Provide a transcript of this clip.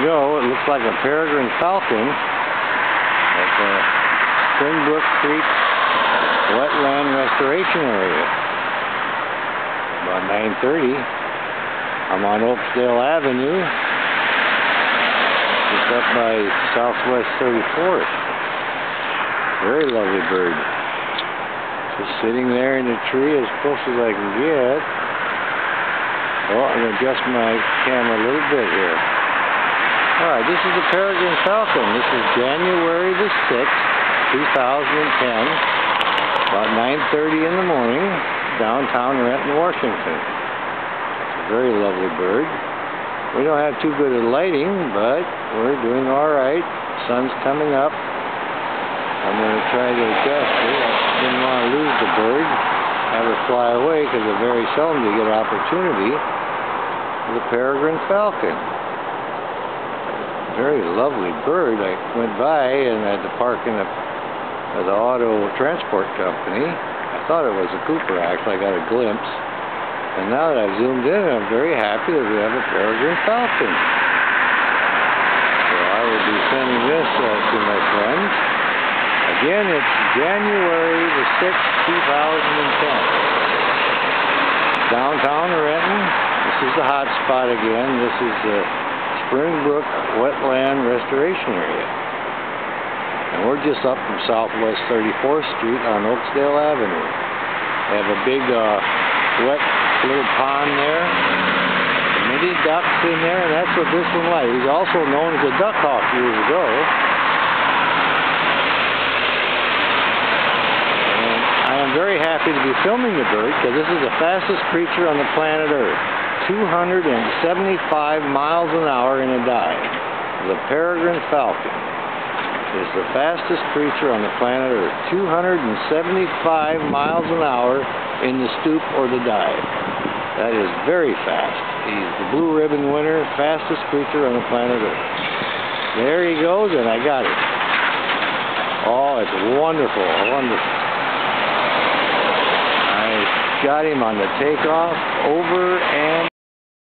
go. It looks like a peregrine falcon at the Springbrook Creek Wetland Restoration Area. About 9:30. I'm on Oakdale Avenue. It's up by Southwest 34th. Very lovely bird. Just sitting there in the tree as close as I can get. Oh, I'm going to adjust my camera a little bit here. Alright, this is the peregrine falcon. This is January the 6th, 2010. About 9:30 in the morning, downtown Renton, Washington. It's a very lovely bird. We don't have too good at lighting, but we're doing alright. Sun's coming up. I'm going to try to adjust it. I didn't want to lose the bird, have her fly away, because it's very seldom you get an opportunity with a peregrine falcon. Very lovely bird. I went by and I had to park in the auto transport company. I thought it was a Cooper, actually. I got a glimpse. And now that I've zoomed in, I'm very happy that we have a peregrine falcon. So I will be sending this to my friends. Again, it's January the 6th, 2010. Downtown Renton. This is the hot spot again. This is the Springbrook Wetland Restoration Area. And we're just up from Southwest 34th Street on Oakdale Avenue. They have a big wet little pond there. Many ducks in there, and that's what this one likes. He's also known as a duck hawk years ago. And I am very happy to be filming the bird because this is the fastest creature on the planet Earth. 275 miles an hour in a dive. The peregrine falcon is the fastest creature on the planet Earth. 275 miles an hour in the stoop or the dive. That is very fast. He's the blue ribbon winner, fastest creature on the planet Earth. There he goes, and I got it. Oh, it's wonderful, wonderful. I got him on the takeoff, over and